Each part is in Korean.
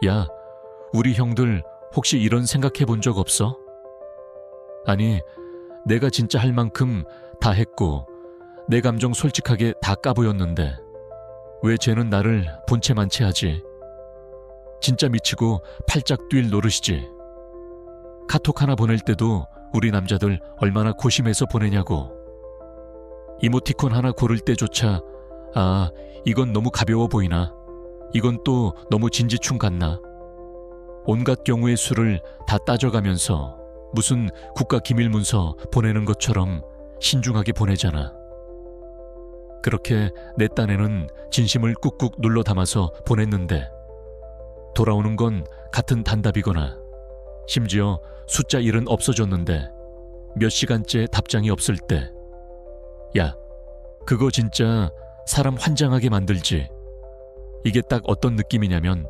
야, 우리 형들 혹시 이런 생각해 본 적 없어? 아니, 내가 진짜 할 만큼 다 했고 내 감정 솔직하게 다 까보였는데 왜 쟤는 나를 본체만치 하지? 진짜 미치고 팔짝 뛸 노릇이지. 카톡 하나 보낼 때도 우리 남자들 얼마나 고심해서 보내냐고. 이모티콘 하나 고를 때조차 아, 이건 너무 가벼워 보이나? 이건 또 너무 진지충 같나? 온갖 경우의 수를 다 따져가면서 무슨 국가기밀문서 보내는 것처럼 신중하게 보내잖아. 그렇게 내 딴에는 진심을 꾹꾹 눌러 담아서 보냈는데 돌아오는 건 같은 단답이거나 심지어 숫자 1은 없어졌는데 몇 시간째 답장이 없을 때 야, 그거 진짜 사람 환장하게 만들지. 이게 딱 어떤 느낌이냐면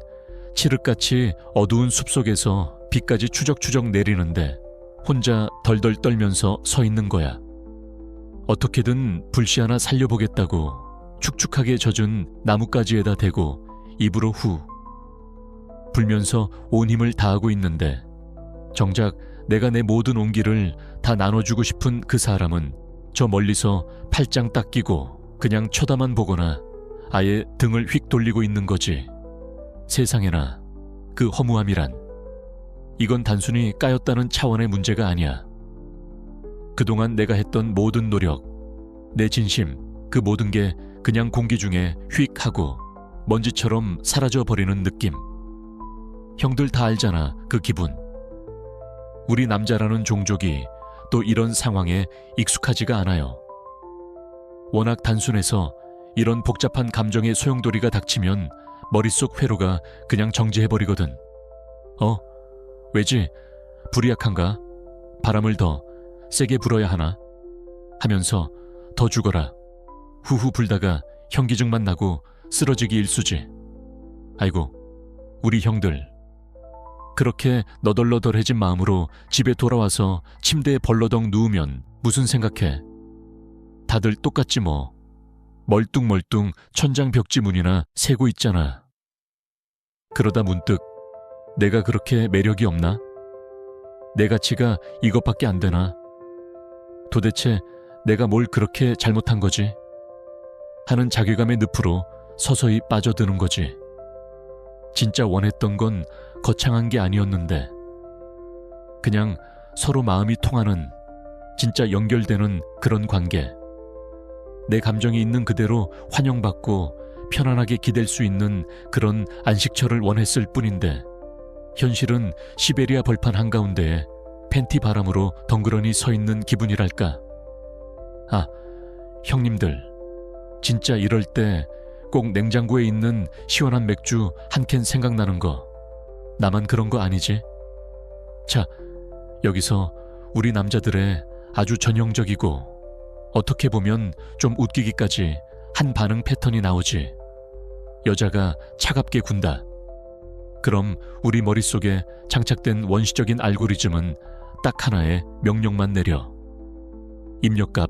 칠흑같이 어두운 숲속에서 비까지 추적추적 내리는데 혼자 덜덜 떨면서 서 있는 거야. 어떻게든 불씨 하나 살려보겠다고 축축하게 젖은 나뭇가지에다 대고 입으로 후 불면서 온 힘을 다하고 있는데 정작 내가 내 모든 온기를 다 나눠주고 싶은 그 사람은 저 멀리서 팔짱 딱 끼고 그냥 쳐다만 보거나 아예 등을 휙 돌리고 있는 거지. 세상에나 그 허무함이란. 이건 단순히 까였다는 차원의 문제가 아니야. 그동안 내가 했던 모든 노력, 내 진심, 그 모든 게 그냥 공기 중에 휙 하고 먼지처럼 사라져버리는 느낌. 형들 다 알잖아, 그 기분. 우리 남자라는 종족이 또 이런 상황에 익숙하지가 않아요. 워낙 단순해서 이런 복잡한 감정의 소용돌이가 닥치면 머릿속 회로가 그냥 정지해버리거든. 왜지? 불이 약한가? 바람을 더 세게 불어야 하나? 하면서 더 죽어라. 후후 불다가 현기증만 나고 쓰러지기 일쑤지. 아이고, 우리 형들. 그렇게 너덜너덜해진 마음으로 집에 돌아와서 침대에 벌러덩 누우면 무슨 생각해? 다들 똑같지 뭐. 멀뚱멀뚱 천장 벽지문이나 세고 있잖아. 그러다 문득 내가 그렇게 매력이 없나? 내 가치가 이것밖에 안 되나? 도대체 내가 뭘 그렇게 잘못한 거지? 하는 자괴감의 늪으로 서서히 빠져드는 거지. 진짜 원했던 건 거창한 게 아니었는데 그냥 서로 마음이 통하는 진짜 연결되는 그런 관계. 내 감정이 있는 그대로 환영받고 편안하게 기댈 수 있는 그런 안식처를 원했을 뿐인데 현실은 시베리아 벌판 한가운데에 팬티 바람으로 덩그러니 서 있는 기분이랄까. 아, 형님들. 진짜 이럴 때 꼭 냉장고에 있는 시원한 맥주 한 캔 생각나는 거. 나만 그런 거 아니지? 자, 여기서 우리 남자들의 아주 전형적이고 어떻게 보면 좀 웃기기까지 한 반응 패턴이 나오지. 여자가 차갑게 군다. 그럼 우리 머릿속에 장착된 원시적인 알고리즘은 딱 하나의 명령만 내려. 입력값,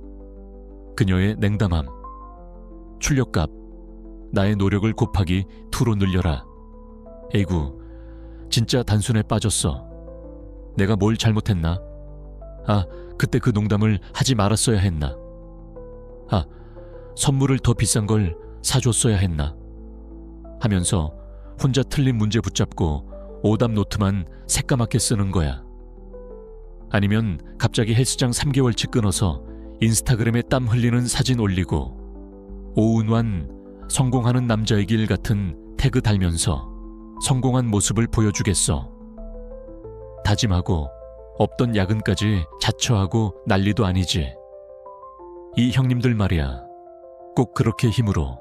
그녀의 냉담함. 출력값, 나의 노력을 곱하기 2로 늘려라. 에이구, 진짜 단순에 빠졌어. 내가 뭘 잘못했나? 아, 그때 그 농담을 하지 말았어야 했나? 아, 선물을 더 비싼 걸 사줬어야 했나? 하면서 혼자 틀린 문제 붙잡고 오답 노트만 새까맣게 쓰는 거야. 아니면 갑자기 헬스장 3개월치 끊어서 인스타그램에 땀 흘리는 사진 올리고 오은환 성공하는 남자의 길 같은 태그 달면서 성공한 모습을 보여주겠어. 다짐하고 없던 야근까지 자처하고 난리도 아니지. 이 형님들 말이야. 꼭 그렇게 힘으로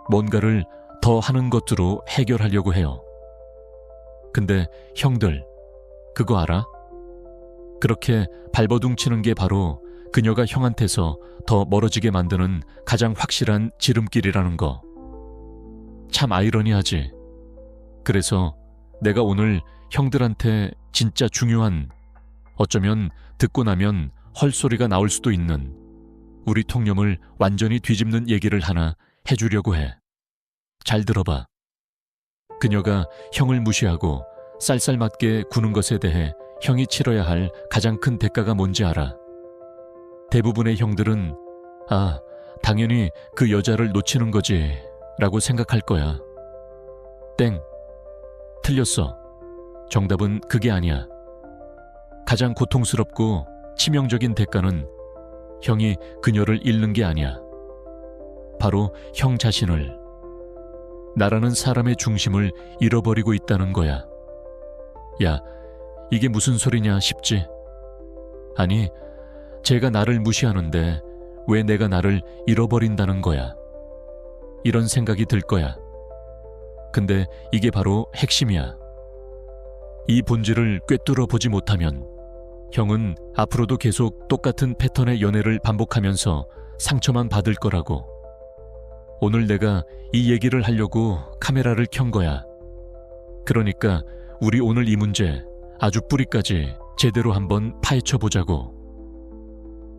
뭔가를 더 하는 것으로 해결하려고 해요. 근데 형들, 그거 알아? 그렇게 발버둥 치는 게 바로 그녀가 형한테서 더 멀어지게 만드는 가장 확실한 지름길이라는 거. 참 아이러니하지. 그래서 내가 오늘 형들한테 진짜 중요한, 어쩌면 듣고 나면 헐소리가 나올 수도 있는 우리 통념을 완전히 뒤집는 얘기를 하나 해주려고 해. 잘 들어봐. 그녀가 형을 무시하고 쌀쌀맞게 구는 것에 대해 형이 치러야 할 가장 큰 대가가 뭔지 알아. 대부분의 형들은 당연히 그 여자를 놓치는 거지 라고 생각할 거야. 땡. 틀렸어. 정답은 그게 아니야. 가장 고통스럽고 치명적인 대가는 형이 그녀를 잃는 게 아니야. 바로 형 자신을, 나라는 사람의 중심을 잃어버리고 있다는 거야. 야, 이게 무슨 소리냐 싶지? 아니, 쟤가 나를 무시하는데 왜 내가 나를 잃어버린다는 거야. 이런 생각이 들 거야. 근데 이게 바로 핵심이야. 이 본질을 꿰뚫어 보지 못하면 형은 앞으로도 계속 똑같은 패턴의 연애를 반복하면서 상처만 받을 거라고. 오늘 내가 이 얘기를 하려고 카메라를 켠 거야. 그러니까 우리 오늘 이 문제 아주 뿌리까지 제대로 한번 파헤쳐 보자고.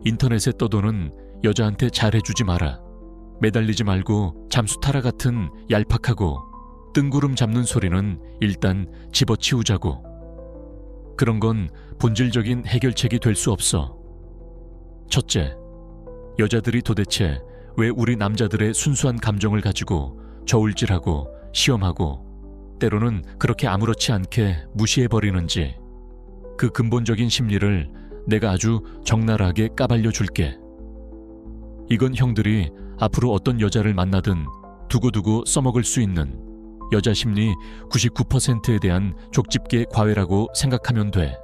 인터넷에 떠도는 여자한테 잘해주지 마라, 매달리지 말고 잠수 타라 같은 얄팍하고 뜬구름 잡는 소리는 일단 집어치우자고. 그런 건 본질적인 해결책이 될 수 없어. 첫째, 여자들이 도대체 왜 우리 남자들의 순수한 감정을 가지고 저울질하고 시험하고 때로는 그렇게 아무렇지 않게 무시해버리는지, 그 근본적인 심리를 내가 아주 적나라하게 까발려 줄게. 이건 형들이 앞으로 어떤 여자를 만나든 두고두고 써먹을 수 있는 여자 심리 99%에 대한 족집게 과외라고 생각하면 돼.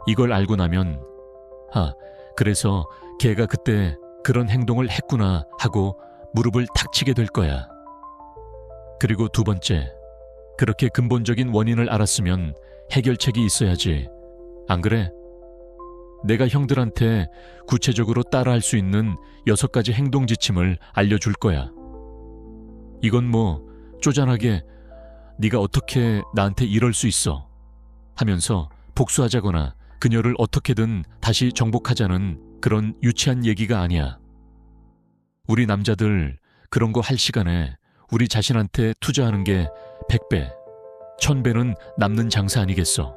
이걸 알고 나면 그래서 걔가 그때 그런 행동을 했구나 하고 무릎을 탁 치게 될 거야. 그리고 두 번째, 그렇게 근본적인 원인을 알았으면 해결책이 있어야지. 안 그래? 내가 형들한테 구체적으로 따라할 수 있는 6가지 행동 지침을 알려줄 거야. 이건 뭐 쪼잔하게 네가 어떻게 나한테 이럴 수 있어 하면서 복수하자거나 그녀를 어떻게든 다시 정복하자는 그런 유치한 얘기가 아니야. 우리 남자들 그런 거 할 시간에 우리 자신한테 투자하는 게 100배, 1000배는 남는 장사 아니겠어.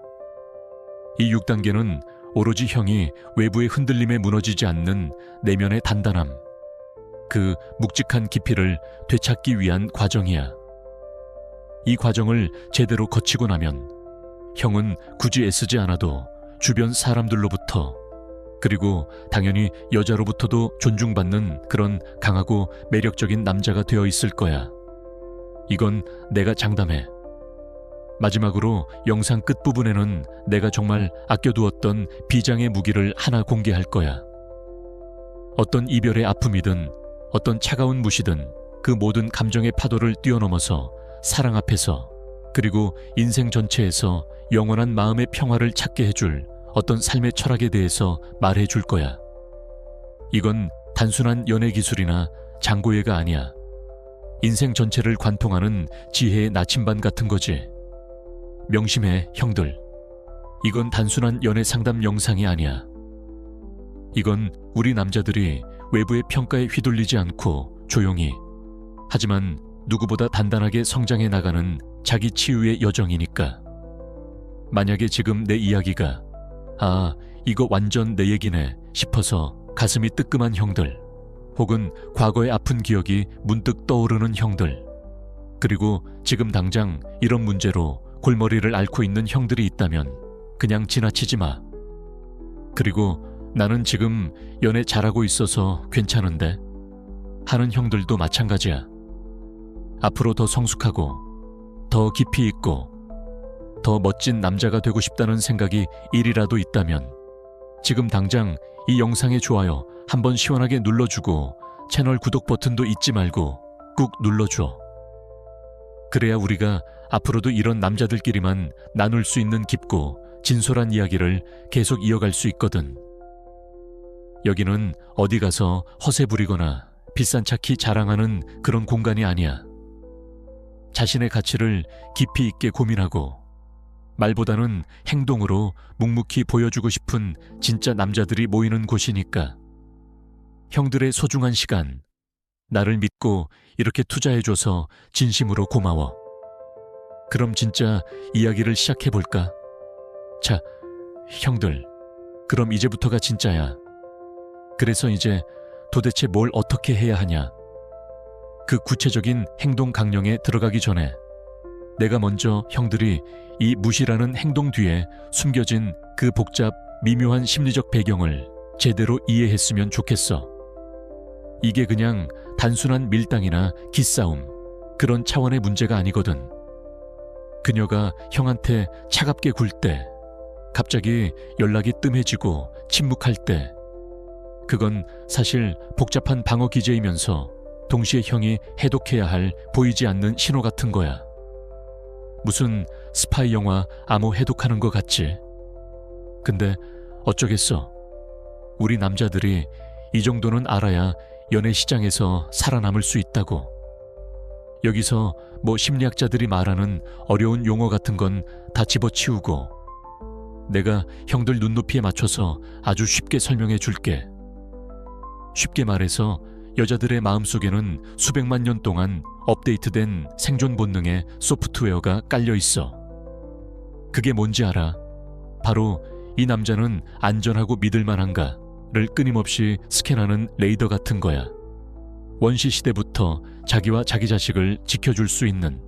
이 6단계는 오로지 형이 외부의 흔들림에 무너지지 않는 내면의 단단함, 그 묵직한 깊이를 되찾기 위한 과정이야. 이 과정을 제대로 거치고 나면 형은 굳이 애쓰지 않아도 주변 사람들로부터, 그리고 당연히 여자로부터도 존중받는 그런 강하고 매력적인 남자가 되어 있을 거야. 이건 내가 장담해. 마지막으로 영상 끝부분에는 내가 정말 아껴두었던 비장의 무기를 하나 공개할 거야. 어떤 이별의 아픔이든 어떤 차가운 무시든 그 모든 감정의 파도를 뛰어넘어서 사랑 앞에서, 그리고 인생 전체에서 영원한 마음의 평화를 찾게 해줄 어떤 삶의 철학에 대해서 말해줄 거야. 이건 단순한 연애 기술이나 장고예가 아니야. 인생 전체를 관통하는 지혜의 나침반 같은 거지. 명심해, 형들. 이건 단순한 연애 상담 영상이 아니야. 이건 우리 남자들이 외부의 평가에 휘둘리지 않고 조용히, 하지만 누구보다 단단하게 성장해 나가는 자기 치유의 여정이니까. 만약에 지금 내 이야기가 이거 완전 내 얘기네 싶어서 가슴이 뜨끔한 형들, 혹은 과거의 아픈 기억이 문득 떠오르는 형들, 그리고 지금 당장 이런 문제로 골머리를 앓고 있는 형들이 있다면 그냥 지나치지 마. 그리고 나는 지금 연애 잘하고 있어서 괜찮은데 하는 형들도 마찬가지야. 앞으로 더 성숙하고 더 깊이 있고 더 멋진 남자가 되고 싶다는 생각이 1이라도 있다면 지금 당장 이 영상의 좋아요 한번 시원하게 눌러주고 채널 구독 버튼도 잊지 말고 꾹 눌러줘. 그래야 우리가 앞으로도 이런 남자들끼리만 나눌 수 있는 깊고 진솔한 이야기를 계속 이어갈 수 있거든. 여기는 어디 가서 허세 부리거나 비싼 차 키 자랑하는 그런 공간이 아니야. 자신의 가치를 깊이 있게 고민하고 말보다는 행동으로 묵묵히 보여주고 싶은 진짜 남자들이 모이는 곳이니까. 형들의 소중한 시간, 나를 믿고 이렇게 투자해줘서 진심으로 고마워. 그럼 진짜 이야기를 시작해볼까? 자, 형들, 그럼 이제부터가 진짜야. 그래서 이제 도대체 뭘 어떻게 해야 하냐? 그 구체적인 행동 강령에 들어가기 전에 내가 먼저 형들이 이 무시라는 행동 뒤에 숨겨진 그 복잡 미묘한 심리적 배경을 제대로 이해했으면 좋겠어. 이게 그냥 단순한 밀당이나 기싸움, 그런 차원의 문제가 아니거든. 그녀가 형한테 차갑게 굴 때, 갑자기 연락이 뜸해지고 침묵할 때, 그건 사실 복잡한 방어 기제이면서 동시에 형이 해독해야 할 보이지 않는 신호 같은 거야. 무슨 스파이 영화 암호 해독하는 것 같지. 근데 어쩌겠어. 우리 남자들이 이 정도는 알아야 연애 시장에서 살아남을 수 있다고. 여기서 뭐 심리학자들이 말하는 어려운 용어 같은 건 다 집어치우고 내가 형들 눈높이에 맞춰서 아주 쉽게 설명해 줄게. 쉽게 말해서 여자들의 마음속에는 수백만 년 동안 업데이트된 생존 본능의 소프트웨어가 깔려 있어. 그게 뭔지 알아? 바로 이 남자는 안전하고 믿을만한가를 끊임없이 스캔하는 레이더 같은 거야. 원시 시대부터 자기와 자기 자식을 지켜줄 수 있는,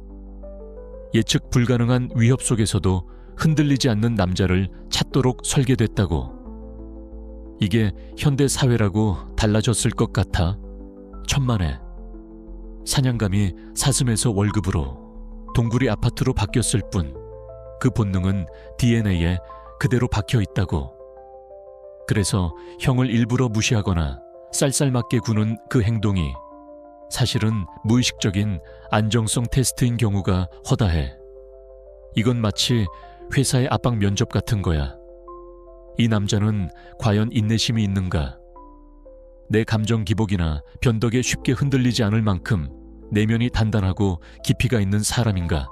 예측 불가능한 위협 속에서도 흔들리지 않는 남자를 찾도록 설계됐다고. 이게 현대 사회라고 달라졌을 것 같아. 천만에. 사냥감이 사슴에서 월급으로, 동굴이 아파트로 바뀌었을 뿐 그 본능은 DNA에 그대로 박혀 있다고. 그래서 형을 일부러 무시하거나 쌀쌀맞게 구는 그 행동이 사실은 무의식적인 안정성 테스트인 경우가 허다해. 이건 마치 회사의 압박 면접 같은 거야. 이 남자는 과연 인내심이 있는가? 내 감정 기복이나 변덕에 쉽게 흔들리지 않을 만큼 내면이 단단하고 깊이가 있는 사람인가?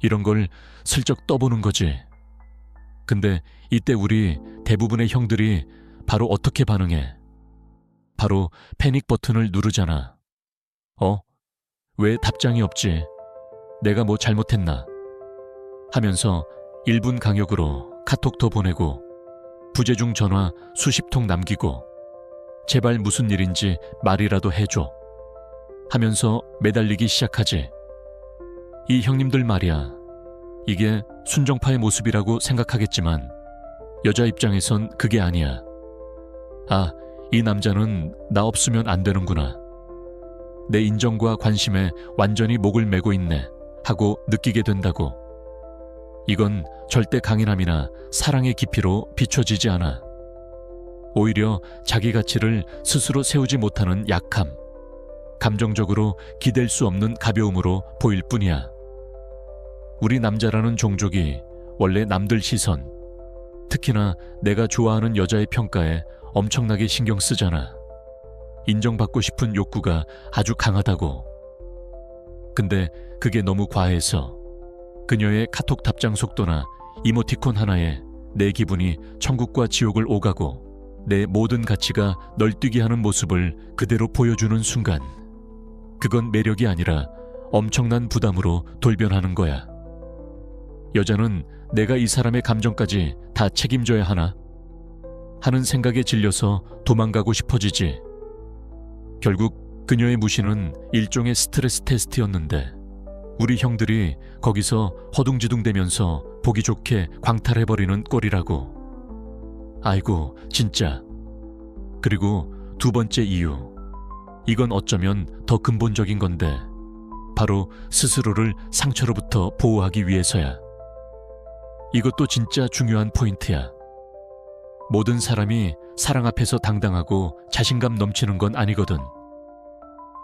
이런 걸 슬쩍 떠보는 거지. 근데 이때 우리 대부분의 형들이 바로 어떻게 반응해? 바로 패닉 버튼을 누르잖아. 왜 답장이 없지? 내가 뭐 잘못했나? 하면서 1분 간격으로 카톡도 보내고 부재중 전화 수십 통 남기고 제발 무슨 일인지 말이라도 해줘 하면서 매달리기 시작하지. 이 형님들 말이야. 이게 순정파의 모습이라고 생각하겠지만 여자 입장에선 그게 아니야. 아, 이 남자는 나 없으면 안 되는구나. 내 인정과 관심에 완전히 목을 메고 있네 하고 느끼게 된다고. 이건 절대 강인함이나 사랑의 깊이로 비춰지지 않아. 오히려 자기 가치를 스스로 세우지 못하는 약함, 감정적으로 기댈 수 없는 가벼움으로 보일 뿐이야. 우리 남자라는 종족이 원래 남들 시선, 특히나 내가 좋아하는 여자의 평가에 엄청나게 신경 쓰잖아. 인정받고 싶은 욕구가 아주 강하다고. 근데 그게 너무 과해서 그녀의 카톡 답장 속도나 이모티콘 하나에 내 기분이 천국과 지옥을 오가고 내 모든 가치가 널뛰게 하는 모습을 그대로 보여주는 순간, 그건 매력이 아니라 엄청난 부담으로 돌변하는 거야. 여자는 내가 이 사람의 감정까지 다 책임져야 하나? 하는 생각에 질려서 도망가고 싶어지지. 결국 그녀의 무시는 일종의 스트레스 테스트였는데 우리 형들이 거기서 허둥지둥대면서 보기 좋게 광탈해버리는 꼴이라고. 아이고 진짜. 그리고 두 번째 이유, 이건 어쩌면 더 근본적인 건데 바로 스스로를 상처로부터 보호하기 위해서야. 이것도 진짜 중요한 포인트야. 모든 사람이 사랑 앞에서 당당하고 자신감 넘치는 건 아니거든.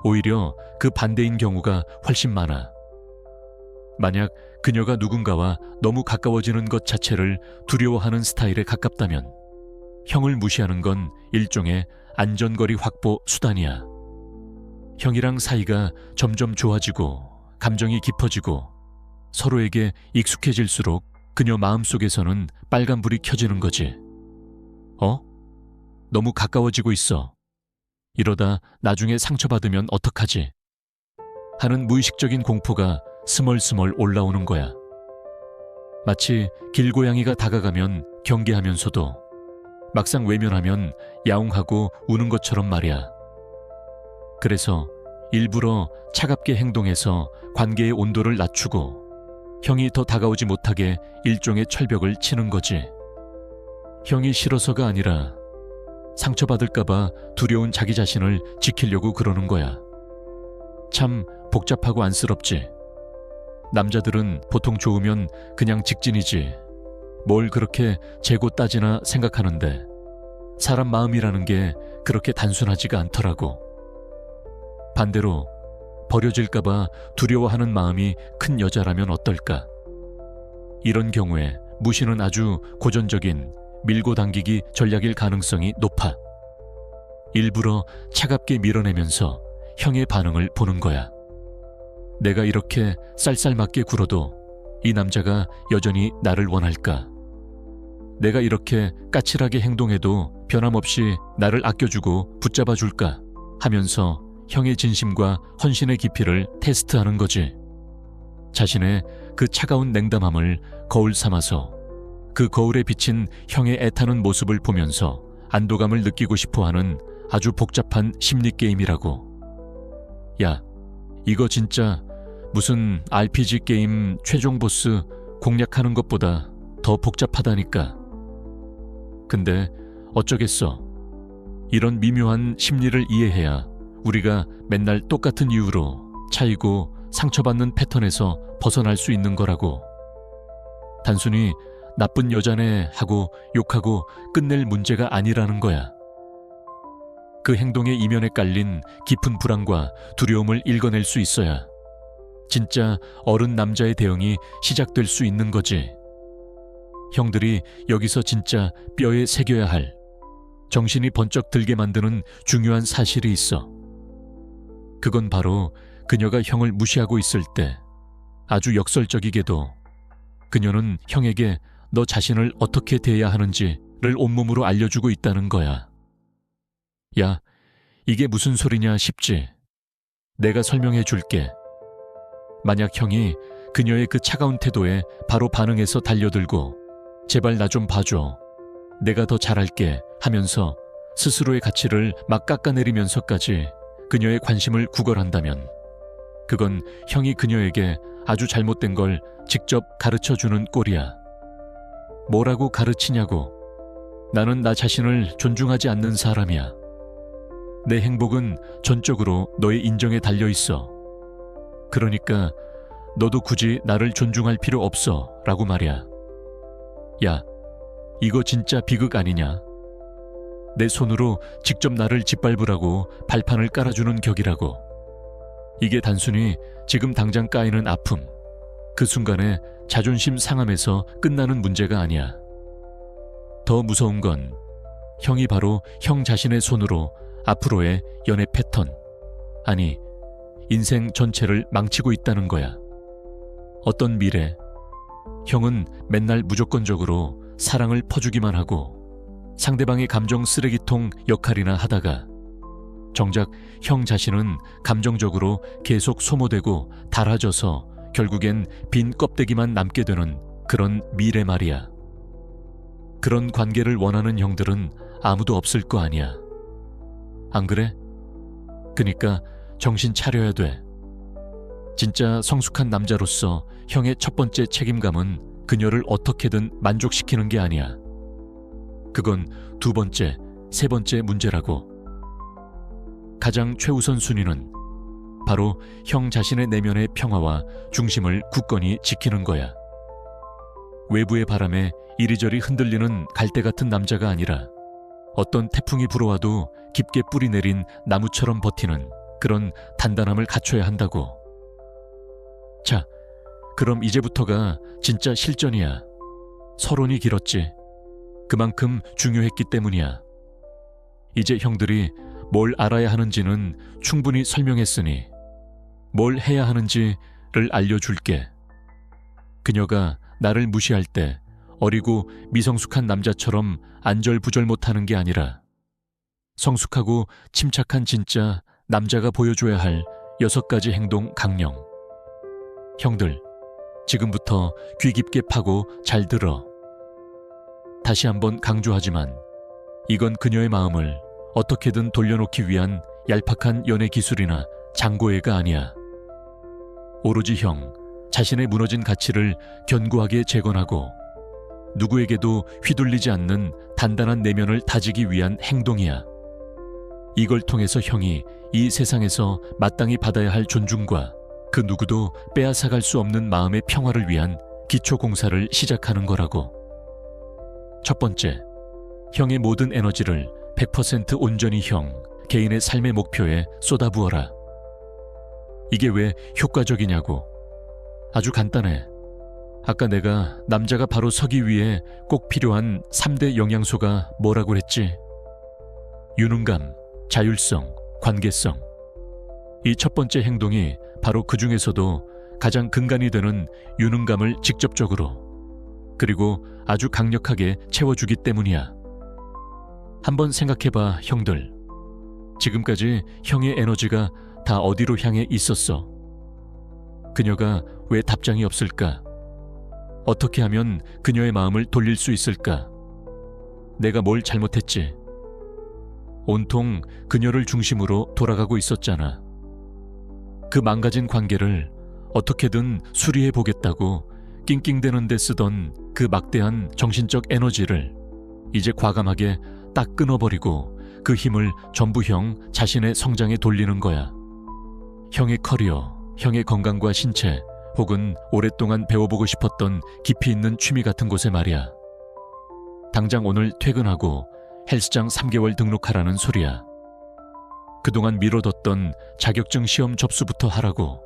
오히려 그 반대인 경우가 훨씬 많아. 만약 그녀가 누군가와 너무 가까워지는 것 자체를 두려워하는 스타일에 가깝다면 형을 무시하는 건 일종의 안전거리 확보 수단이야. 형이랑 사이가 점점 좋아지고 감정이 깊어지고 서로에게 익숙해질수록 그녀 마음속에서는 빨간불이 켜지는 거지. 너무 가까워지고 있어. 이러다 나중에 상처받으면 어떡하지? 하는 무의식적인 공포가 스멀스멀 올라오는 거야. 마치 길고양이가 다가가면 경계하면서도 막상 외면하면 야옹하고 우는 것처럼 말이야. 그래서 일부러 차갑게 행동해서 관계의 온도를 낮추고 형이 더 다가오지 못하게 일종의 철벽을 치는 거지. 형이 싫어서가 아니라 상처받을까봐 두려운 자기 자신을 지키려고 그러는 거야. 참 복잡하고 안쓰럽지. 남자들은 보통 좋으면 그냥 직진이지. 뭘 그렇게 재고 따지나 생각하는데 사람 마음이라는 게 그렇게 단순하지가 않더라고. 반대로 버려질까봐 두려워하는 마음이 큰 여자라면 어떨까? 이런 경우에 무시는 아주 고전적인 밀고 당기기 전략일 가능성이 높아. 일부러 차갑게 밀어내면서 형의 반응을 보는 거야. 내가 이렇게 쌀쌀맞게 굴어도 이 남자가 여전히 나를 원할까? 내가 이렇게 까칠하게 행동해도 변함없이 나를 아껴주고 붙잡아줄까? 하면서 형의 진심과 헌신의 깊이를 테스트하는 거지. 자신의 그 차가운 냉담함을 거울 삼아서 그 거울에 비친 형의 애타는 모습을 보면서 안도감을 느끼고 싶어하는 아주 복잡한 심리 게임이라고. 야, 이거 진짜 무슨 RPG 게임 최종 보스 공략하는 것보다 더 복잡하다니까. 근데 어쩌겠어. 이런 미묘한 심리를 이해해야 우리가 맨날 똑같은 이유로 차이고 상처받는 패턴에서 벗어날 수 있는 거라고. 단순히 나쁜 여자네 하고 욕하고 끝낼 문제가 아니라는 거야. 그 행동의 이면에 깔린 깊은 불안과 두려움을 읽어낼 수 있어야 진짜 어른 남자의 대응이 시작될 수 있는 거지. 형들이 여기서 진짜 뼈에 새겨야 할, 정신이 번쩍 들게 만드는 중요한 사실이 있어. 그건 바로 그녀가 형을 무시하고 있을 때 아주 역설적이게도 그녀는 형에게 너 자신을 어떻게 대해야 하는지를 온몸으로 알려주고 있다는 거야. 야, 이게 무슨 소리냐 싶지? 내가 설명해 줄게. 만약 형이 그녀의 그 차가운 태도에 바로 반응해서 달려들고 제발 나 좀 봐줘, 내가 더 잘할게 하면서 스스로의 가치를 막 깎아내리면서까지 그녀의 관심을 구걸한다면 그건 형이 그녀에게 아주 잘못된 걸 직접 가르쳐주는 꼴이야. 뭐라고 가르치냐고. 나는 나 자신을 존중하지 않는 사람이야. 내 행복은 전적으로 너의 인정에 달려있어. 그러니까 너도 굳이 나를 존중할 필요 없어 라고 말이야. 야, 이거 진짜 비극 아니냐? 내 손으로 직접 나를 짓밟으라고 발판을 깔아주는 격이라고. 이게 단순히 지금 당장 까이는 아픔, 그 순간에 자존심 상함에서 끝나는 문제가 아니야. 더 무서운 건 형이 바로 형 자신의 손으로 앞으로의 연애 패턴, 아니 인생 전체를 망치고 있다는 거야. 어떤 미래, 형은 맨날 무조건적으로 사랑을 퍼주기만 하고 상대방의 감정 쓰레기통 역할이나 하다가 정작 형 자신은 감정적으로 계속 소모되고 닳아져서 결국엔 빈 껍데기만 남게 되는 그런 미래 말이야. 그런 관계를 원하는 형들은 아무도 없을 거 아니야. 안 그래? 그니까 정신 차려야 돼. 진짜 성숙한 남자로서 형의 첫 번째 책임감은 그녀를 어떻게든 만족시키는 게 아니야. 그건 두 번째, 세 번째 문제라고. 가장 최우선 순위는 바로 형 자신의 내면의 평화와 중심을 굳건히 지키는 거야. 외부의 바람에 이리저리 흔들리는 갈대 같은 남자가 아니라 어떤 태풍이 불어와도 깊게 뿌리 내린 나무처럼 버티는 그런 단단함을 갖춰야 한다고. 자, 그럼 이제부터가 진짜 실전이야. 서론이 길었지. 그만큼 중요했기 때문이야. 이제 형들이 뭘 알아야 하는지는 충분히 설명했으니 뭘 해야 하는지를 알려줄게. 그녀가 나를 무시할 때 어리고 미성숙한 남자처럼 안절부절 못하는 게 아니라 성숙하고 침착한 진짜 남자가 보여줘야 할 6가지 행동 강령. 형들, 지금부터 귀 깊게 파고 잘 들어. 다시 한번 강조하지만 이건 그녀의 마음을 어떻게든 돌려놓기 위한 얄팍한 연애 기술이나 장고애가 아니야. 오로지 형, 자신의 무너진 가치를 견고하게 재건하고 누구에게도 휘둘리지 않는 단단한 내면을 다지기 위한 행동이야. 이걸 통해서 형이 이 세상에서 마땅히 받아야 할 존중과 그 누구도 빼앗아갈 수 없는 마음의 평화를 위한 기초 공사를 시작하는 거라고. 첫 번째, 형의 모든 에너지를 100% 온전히 형, 개인의 삶의 목표에 쏟아부어라. 이게 왜 효과적이냐고. 아주 간단해. 아까 내가 남자가 바로 서기 위해 꼭 필요한 3대 영양소가 뭐라고 그랬지? 유능감, 자율성, 관계성. 이 첫 번째 행동이 바로 그 중에서도 가장 근간이 되는 유능감을 직접적으로 그리고 아주 강력하게 채워주기 때문이야. 한번 생각해봐, 형들. 지금까지 형의 에너지가 다 어디로 향해 있었어? 그녀가 왜 답장이 없을까? 어떻게 하면 그녀의 마음을 돌릴 수 있을까? 내가 뭘 잘못했지? 온통 그녀를 중심으로 돌아가고 있었잖아. 그 망가진 관계를 어떻게든 수리해 보겠다고 낑낑대는 데 쓰던 그 막대한 정신적 에너지를 이제 과감하게 딱 끊어버리고 그 힘을 전부 형 자신의 성장에 돌리는 거야. 형의 커리어, 형의 건강과 신체, 혹은 오랫동안 배워보고 싶었던 깊이 있는 취미 같은 곳에 말이야. 당장 오늘 퇴근하고 헬스장 3개월 등록하라는 소리야. 그동안 미뤄뒀던 자격증 시험 접수부터 하라고.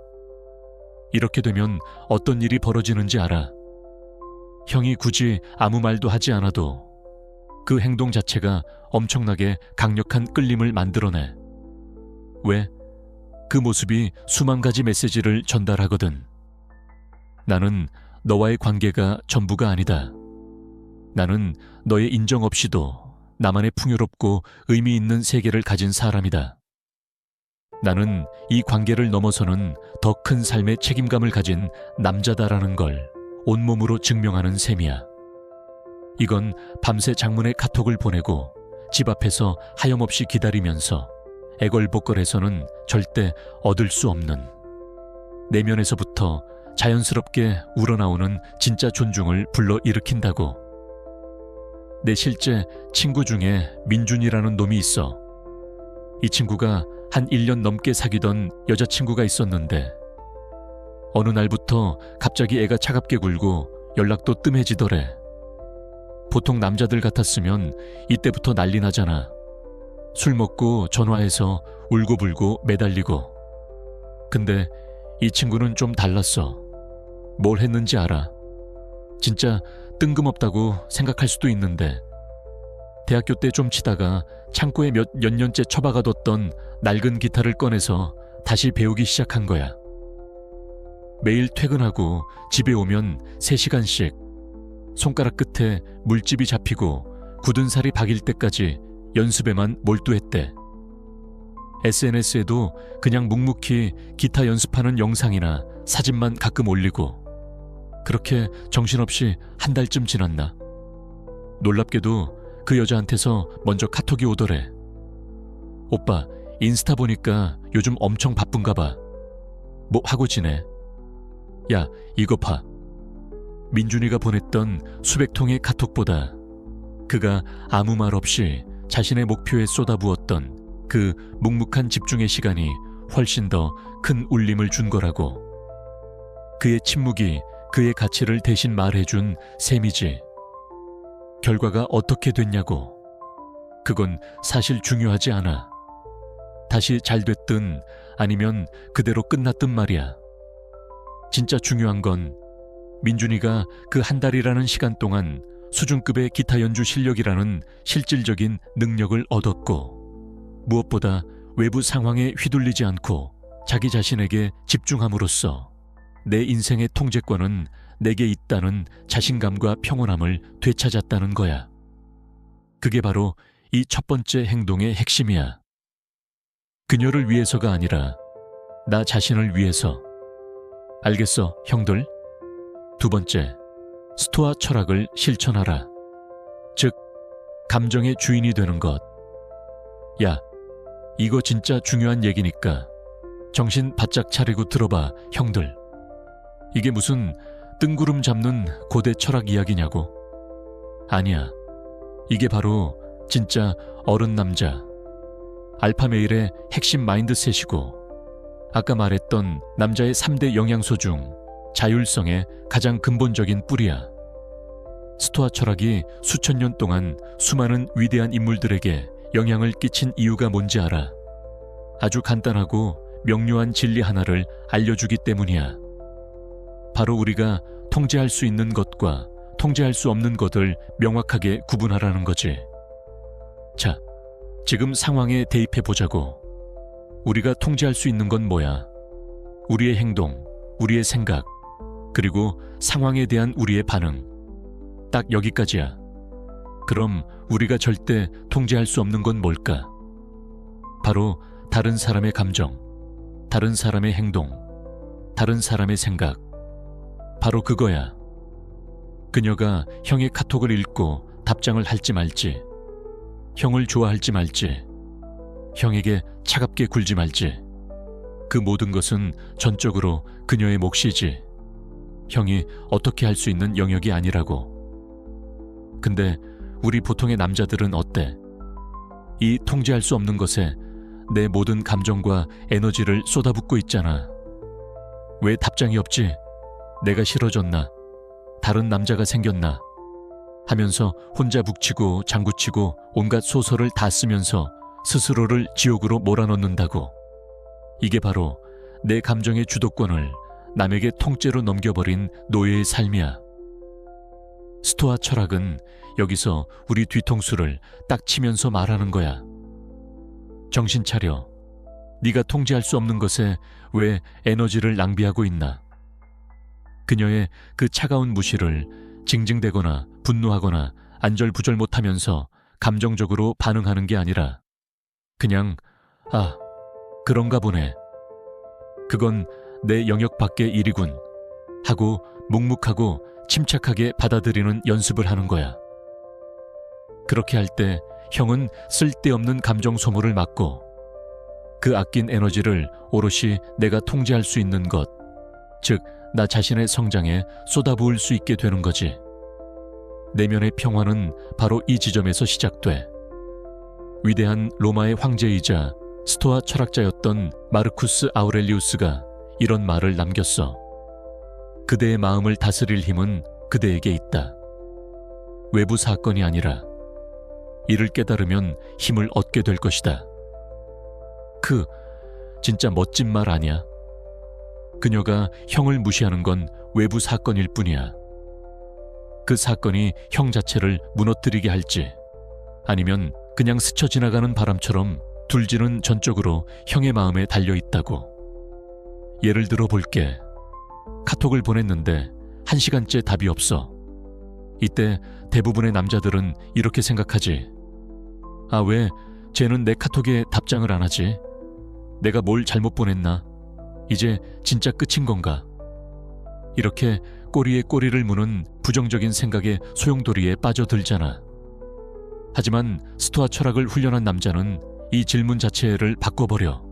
이렇게 되면 어떤 일이 벌어지는지 알아. 형이 굳이 아무 말도 하지 않아도 그 행동 자체가 엄청나게 강력한 끌림을 만들어내. 왜? 그 모습이 수만 가지 메시지를 전달하거든. 나는 너와의 관계가 전부가 아니다. 나는 너의 인정 없이도 나만의 풍요롭고 의미 있는 세계를 가진 사람이다. 나는 이 관계를 넘어서는 더 큰 삶의 책임감을 가진 남자다라는 걸 온몸으로 증명하는 셈이야. 이건 밤새 장문의 카톡을 보내고 집 앞에서 하염없이 기다리면서 애걸복걸해서는 절대 얻을 수 없는, 내면에서부터 자연스럽게 우러나오는 진짜 존중을 불러일으킨다고. 내 실제 친구 중에 민준이라는 놈이 있어. 이 친구가 한 1년 넘게 사귀던 여자친구가 있었는데 어느 날부터 갑자기 애가 차갑게 굴고 연락도 뜸해지더래. 보통 남자들 같았으면 이때부터 난리 나잖아. 술 먹고 전화해서 울고불고 매달리고. 근데 이 친구는 좀 달랐어. 뭘 했는지 알아? 진짜 뜬금없다고 생각할 수도 있는데 대학교 때 좀 치다가 창고에 몇 년째 처박아뒀던 낡은 기타를 꺼내서 다시 배우기 시작한 거야. 매일 퇴근하고 집에 오면 3시간씩 손가락 끝에 물집이 잡히고 굳은 살이 박일 때까지 연습에만 몰두했대. SNS에도 그냥 묵묵히 기타 연습하는 영상이나 사진만 가끔 올리고, 그렇게 정신없이 한 달쯤 지났나. 놀랍게도 그 여자한테서 먼저 카톡이 오더래. 오빠, 인스타 보니까 요즘 엄청 바쁜가 봐. 뭐 하고 지내? 야, 이거 봐. 민준이가 보냈던 수백 통의 카톡보다 그가 아무 말 없이 자신의 목표에 쏟아부었던 그 묵묵한 집중의 시간이 훨씬 더 큰 울림을 준 거라고. 그의 침묵이 그의 가치를 대신 말해준 셈이지. 결과가 어떻게 됐냐고. 그건 사실 중요하지 않아. 다시 잘 됐든 아니면 그대로 끝났든 말이야. 진짜 중요한 건 민준이가 그 한 달이라는 시간 동안 수준급의 기타 연주 실력이라는 실질적인 능력을 얻었고, 무엇보다 외부 상황에 휘둘리지 않고 자기 자신에게 집중함으로써 내 인생의 통제권은 내게 있다는 자신감과 평온함을 되찾았다는 거야. 그게 바로 이 첫 번째 행동의 핵심이야. 그녀를 위해서가 아니라 나 자신을 위해서. 알겠어, 형들. 두 번째, 스토아 철학을 실천하라. 즉, 감정의 주인이 되는 것. 야, 이거 진짜 중요한 얘기니까 정신 바짝 차리고 들어봐, 형들. 이게 무슨 뜬구름 잡는 고대 철학 이야기냐고. 아니야. 이게 바로 진짜 어른 남자, 알파메일의 핵심 마인드셋이고, 아까 말했던 남자의 3대 영양소 중 자율성의 가장 근본적인 뿌리야. 스토아 철학이 수천 년 동안 수많은 위대한 인물들에게 영향을 끼친 이유가 뭔지 알아? 아주 간단하고 명료한 진리 하나를 알려주기 때문이야. 바로 우리가 통제할 수 있는 것과 통제할 수 없는 것을 명확하게 구분하라는 거지. 자, 지금 상황에 대입해 보자고. 우리가 통제할 수 있는 건 뭐야? 우리의 행동, 우리의 생각, 그리고 상황에 대한 우리의 반응. 딱 여기까지야. 그럼 우리가 절대 통제할 수 없는 건 뭘까? 바로 다른 사람의 감정, 다른 사람의 행동, 다른 사람의 생각. 바로 그거야. 그녀가 형의 카톡을 읽고 답장을 할지 말지, 형을 좋아할지 말지, 형에게 차갑게 굴지 말지, 그 모든 것은 전적으로 그녀의 몫이지 형이 어떻게 할 수 있는 영역이 아니라고. 근데 우리 보통의 남자들은 어때? 이 통제할 수 없는 것에 내 모든 감정과 에너지를 쏟아붓고 있잖아. 왜 답장이 없지? 내가 싫어졌나? 다른 남자가 생겼나? 하면서 혼자 북치고 장구치고 온갖 소설을 다 쓰면서 스스로를 지옥으로 몰아넣는다고. 이게 바로 내 감정의 주도권을 남에게 통째로 넘겨버린 노예의 삶이야. 스토아 철학은 여기서 우리 뒤통수를 딱 치면서 말하는 거야. 정신 차려. 네가 통제할 수 없는 것에 왜 에너지를 낭비하고 있나? 그녀의 그 차가운 무시를 징징대거나 분노하거나 안절부절 못하면서 감정적으로 반응하는 게 아니라 그냥 아, 그런가 보네. 그건 내 영역 밖의 일이군 하고 묵묵하고 침착하게 받아들이는 연습을 하는 거야. 그렇게 할 때 형은 쓸데없는 감정 소모를 막고 그 아낀 에너지를 오롯이 내가 통제할 수 있는 것, 즉 나 자신의 성장에 쏟아부을 수 있게 되는 거지. 내면의 평화는 바로 이 지점에서 시작돼. 위대한 로마의 황제이자 스토아 철학자였던 마르쿠스 아우렐리우스가 이런 말을 남겼어. 그대의 마음을 다스릴 힘은 그대에게 있다. 외부 사건이 아니라 이를 깨달으면 힘을 얻게 될 것이다. 진짜 멋진 말 아니야? 그녀가 형을 무시하는 건 외부 사건일 뿐이야. 그 사건이 형 자체를 무너뜨리게 할지, 아니면 그냥 스쳐 지나가는 바람처럼 둘지는 전적으로 형의 마음에 달려있다고. 예를 들어 볼게. 카톡을 보냈는데 1시간째 답이 없어. 이때 대부분의 남자들은 이렇게 생각하지. 아, 왜 쟤는 내 카톡에 답장을 안 하지? 내가 뭘 잘못 보냈나? 이제 진짜 끝인 건가? 이렇게 꼬리에 꼬리를 무는 부정적인 생각에 소용돌이에 빠져들잖아. 하지만 스토아 철학을 훈련한 남자는 이 질문 자체를 바꿔버려.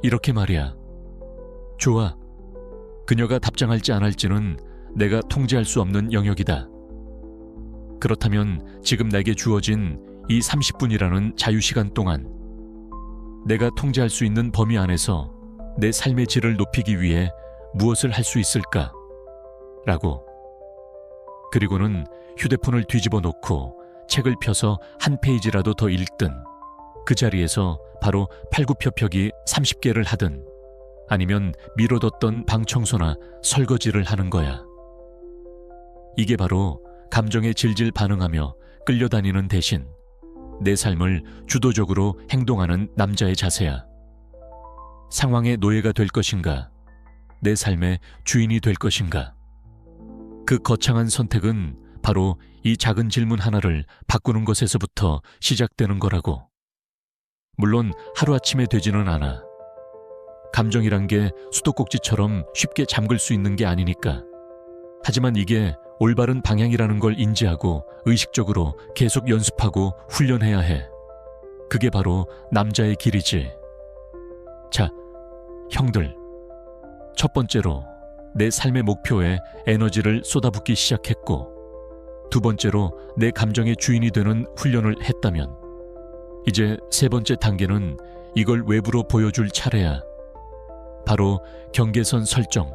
이렇게 말이야. 좋아. 그녀가 답장할지 안 할지는 내가 통제할 수 없는 영역이다. 그렇다면 지금 내게 주어진 이 30분이라는 자유시간 동안 내가 통제할 수 있는 범위 안에서 내 삶의 질을 높이기 위해 무엇을 할 수 있을까? 라고. 그리고는 휴대폰을 뒤집어 놓고 책을 펴서 한 페이지라도 더 읽든, 그 자리에서 바로 팔굽혀펴기 30개를 하든, 아니면 미뤄뒀던 방 청소나 설거지를 하는 거야. 이게 바로 감정에 질질 반응하며 끌려다니는 대신 내 삶을 주도적으로 행동하는 남자의 자세야. 상황의 노예가 될 것인가? 내 삶의 주인이 될 것인가? 그 거창한 선택은 바로 이 작은 질문 하나를 바꾸는 것에서부터 시작되는 거라고. 물론 하루아침에 되지는 않아. 감정이란 게 수도꼭지처럼 쉽게 잠글 수 있는 게 아니니까. 하지만 이게 올바른 방향이라는 걸 인지하고 의식적으로 계속 연습하고 훈련해야 해. 그게 바로 남자의 길이지. 자, 형들. 첫 번째로 내 삶의 목표에 에너지를 쏟아붓기 시작했고, 두 번째로 내 감정의 주인이 되는 훈련을 했다면, 이제 세 번째 단계는 이걸 외부로 보여줄 차례야. 바로 경계선 설정.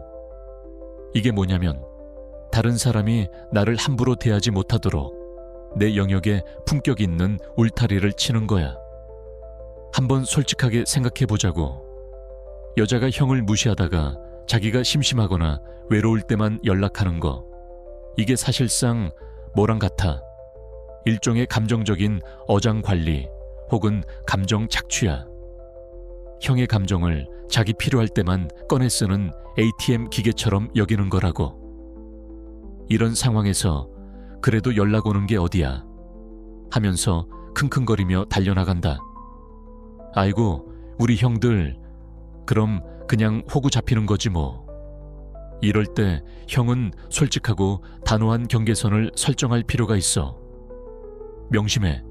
이게 뭐냐면 다른 사람이 나를 함부로 대하지 못하도록 내 영역에 품격 있는 울타리를 치는 거야. 한번 솔직하게 생각해 보자고. 여자가 형을 무시하다가 자기가 심심하거나 외로울 때만 연락하는 거. 이게 사실상 뭐랑 같아? 일종의 감정적인 어장 관리 혹은 감정 착취야. 형의 감정을 자기 필요할 때만 꺼내 쓰는 ATM 기계처럼 여기는 거라고. 이런 상황에서 그래도 연락 오는 게 어디야 하면서 킁킁거리며 달려나간다. 아이고, 우리 형들, 그럼 그냥 호구 잡히는 거지 뭐. 이럴 때 형은 솔직하고 단호한 경계선을 설정할 필요가 있어. 명심해.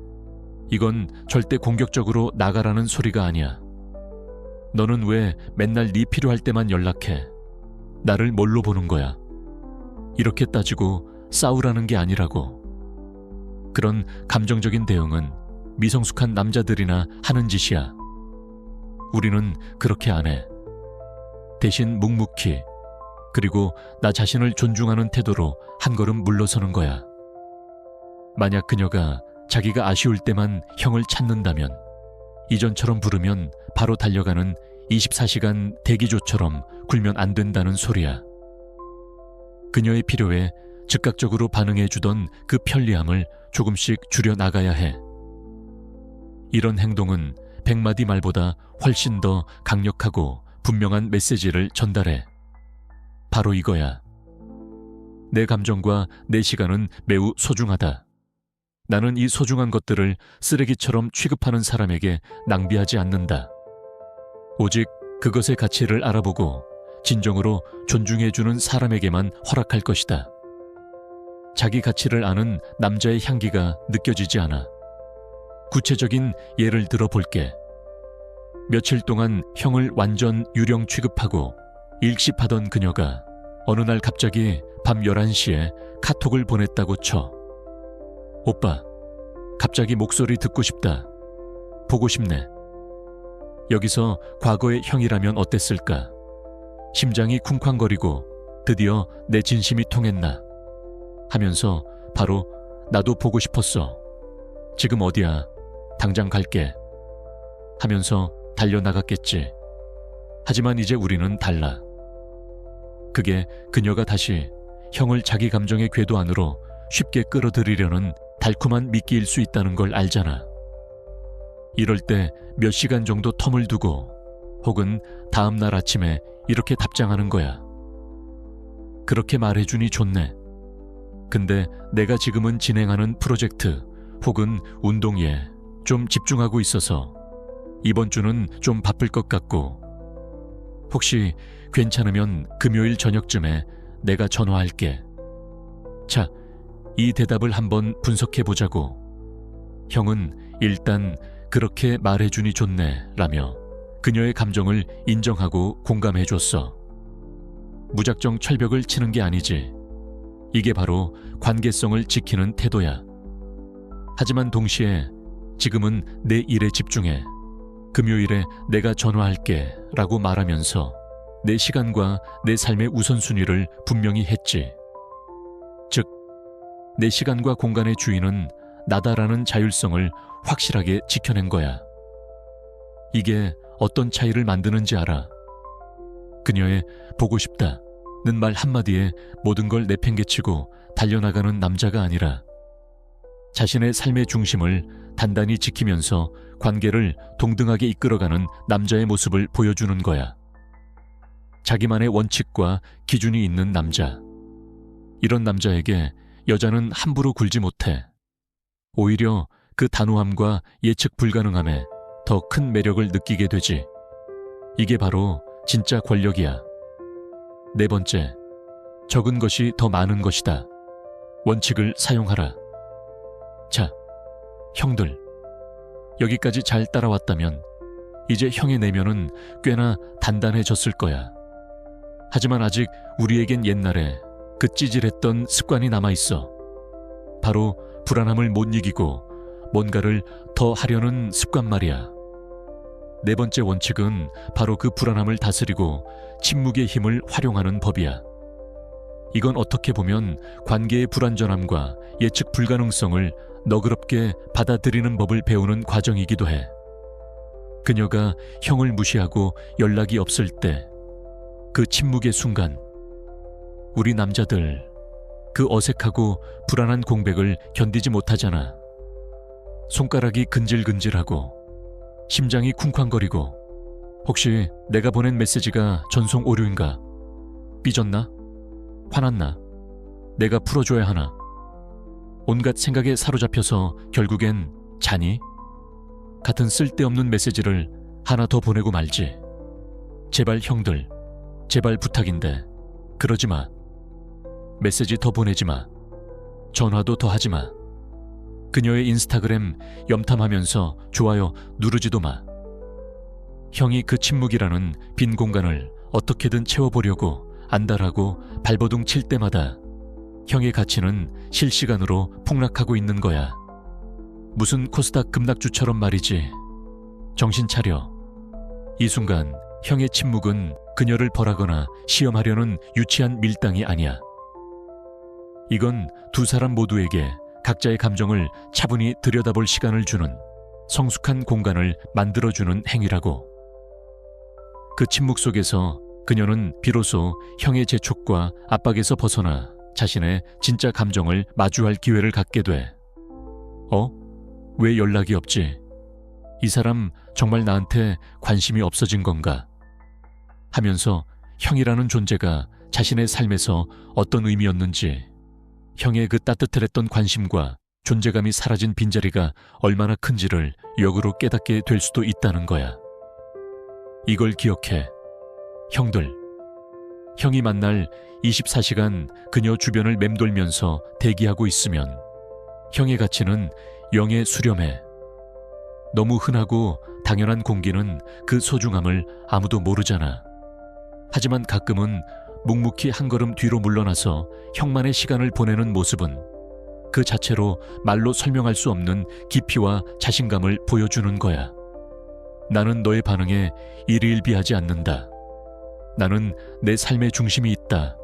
이건 절대 공격적으로 나가라는 소리가 아니야. 너는 왜 맨날 네 필요할 때만 연락해? 나를 뭘로 보는 거야? 이렇게 따지고 싸우라는 게 아니라고. 그런 감정적인 대응은 미성숙한 남자들이나 하는 짓이야. 우리는 그렇게 안 해. 대신 묵묵히, 그리고 나 자신을 존중하는 태도로 한 걸음 물러서는 거야. 만약 그녀가 자기가 아쉬울 때만 형을 찾는다면, 이전처럼 부르면 바로 달려가는 24시간 대기조처럼 굴면 안 된다는 소리야. 그녀의 필요에 즉각적으로 반응해주던 그 편리함을 조금씩 줄여나가야 해. 이런 행동은 100마디 말보다 훨씬 더 강력하고 분명한 메시지를 전달해. 바로 이거야. 내 감정과 내 시간은 매우 소중하다. 나는 이 소중한 것들을 쓰레기처럼 취급하는 사람에게 낭비하지 않는다. 오직 그것의 가치를 알아보고 진정으로 존중해주는 사람에게만 허락할 것이다. 자기 가치를 아는 남자의 향기가 느껴지지 않아. 구체적인 예를 들어 볼게. 며칠 동안 형을 완전 유령 취급하고 일십하던 그녀가 어느 날 갑자기 밤 11시에 카톡을 보냈다고 쳐. 오빠, 갑자기 목소리 듣고 싶다. 보고 싶네. 여기서 과거의 형이라면 어땠을까? 심장이 쿵쾅거리고 드디어 내 진심이 통했나? 하면서 바로 나도 보고 싶었어. 지금 어디야? 당장 갈게. 하면서 달려나갔겠지. 하지만 이제 우리는 달라. 그게 그녀가 다시 형을 자기 감정의 궤도 안으로 쉽게 끌어들이려는 달콤한 미끼일 수 있다는 걸 알잖아. 이럴 때 몇 시간 정도 텀을 두고 혹은 다음 날 아침에 이렇게 답장하는 거야. 그렇게 말해주니 좋네. 근데 내가 지금은 진행하는 프로젝트 혹은 운동에 좀 집중하고 있어서 이번 주는 좀 바쁠 것 같고, 혹시 괜찮으면 금요일 저녁쯤에 내가 전화할게. 자, 이 대답을 한번 분석해보자고. 형은 일단 그렇게 말해주니 좋네 라며 그녀의 감정을 인정하고 공감해줬어. 무작정 철벽을 치는 게 아니지. 이게 바로 관계성을 지키는 태도야. 하지만 동시에 지금은 내 일에 집중해. 금요일에 내가 전화할게 라고 말하면서 내 시간과 내 삶의 우선순위를 분명히 했지. 즉, 내 시간과 공간의 주인은 나다라는 자율성을 확실하게 지켜낸 거야. 이게 어떤 차이를 만드는지 알아? 그녀의 보고 싶다는 말 한마디에 모든 걸 내팽개치고 달려나가는 남자가 아니라 자신의 삶의 중심을 단단히 지키면서 관계를 동등하게 이끌어가는 남자의 모습을 보여주는 거야. 자기만의 원칙과 기준이 있는 남자. 이런 남자에게 여자는 함부로 굴지 못해. 오히려 그 단호함과 예측 불가능함에 더 큰 매력을 느끼게 되지. 이게 바로 진짜 권력이야. 네 번째, 적은 것이 더 많은 것이다. 원칙을 사용하라. 자, 형들, 여기까지 잘 따라왔다면 이제 형의 내면은 꽤나 단단해졌을 거야. 하지만 아직 우리에겐 옛날에 그 찌질했던 습관이 남아있어. 바로 불안함을 못 이기고 뭔가를 더 하려는 습관 말이야. 네 번째 원칙은 바로 그 불안함을 다스리고 침묵의 힘을 활용하는 법이야. 이건 어떻게 보면 관계의 불완전함과 예측 불가능성을 너그럽게 받아들이는 법을 배우는 과정이기도 해. 그녀가 형을 무시하고 연락이 없을 때, 그 침묵의 순간, 우리 남자들 그 어색하고 불안한 공백을 견디지 못하잖아. 손가락이 근질근질하고 심장이 쿵쾅거리고 혹시 내가 보낸 메시지가 전송 오류인가? 삐졌나? 화났나? 내가 풀어줘야 하나? 온갖 생각에 사로잡혀서 결국엔 자니? 같은 쓸데없는 메시지를 하나 더 보내고 말지. 제발 형들, 제발 부탁인데 그러지 마. 메시지 더 보내지 마. 전화도 더 하지 마. 그녀의 인스타그램 염탐하면서 좋아요 누르지도 마. 형이 그 침묵이라는 빈 공간을 어떻게든 채워보려고 안달하고 발버둥 칠 때마다 형의 가치는 실시간으로 폭락하고 있는 거야. 무슨 코스닥 급락주처럼 말이지. 정신 차려. 이 순간 형의 침묵은 그녀를 벌하거나 시험하려는 유치한 밀당이 아니야. 이건 두 사람 모두에게 각자의 감정을 차분히 들여다볼 시간을 주는 성숙한 공간을 만들어주는 행위라고. 그 침묵 속에서 그녀는 비로소 형의 재촉과 압박에서 벗어나 자신의 진짜 감정을 마주할 기회를 갖게 돼. 왜 연락이 없지? 이 사람 정말 나한테 관심이 없어진 건가? 하면서 형이라는 존재가 자신의 삶에서 어떤 의미였는지, 형의 그 따뜻했던 관심과 존재감이 사라진 빈자리가 얼마나 큰지를 역으로 깨닫게 될 수도 있다는 거야. 이걸 기억해. 형들, 형이 만날 24시간 그녀 주변을 맴돌면서 대기하고 있으면 형의 가치는 영에 수렴해. 너무 흔하고 당연한 공기는 그 소중함을 아무도 모르잖아. 하지만 가끔은 묵묵히 한 걸음 뒤로 물러나서 형만의 시간을 보내는 모습은 그 자체로 말로 설명할 수 없는 깊이와 자신감을 보여주는 거야. 나는 너의 반응에 일희일비하지 않는다. 나는 내 삶의 중심이 있다.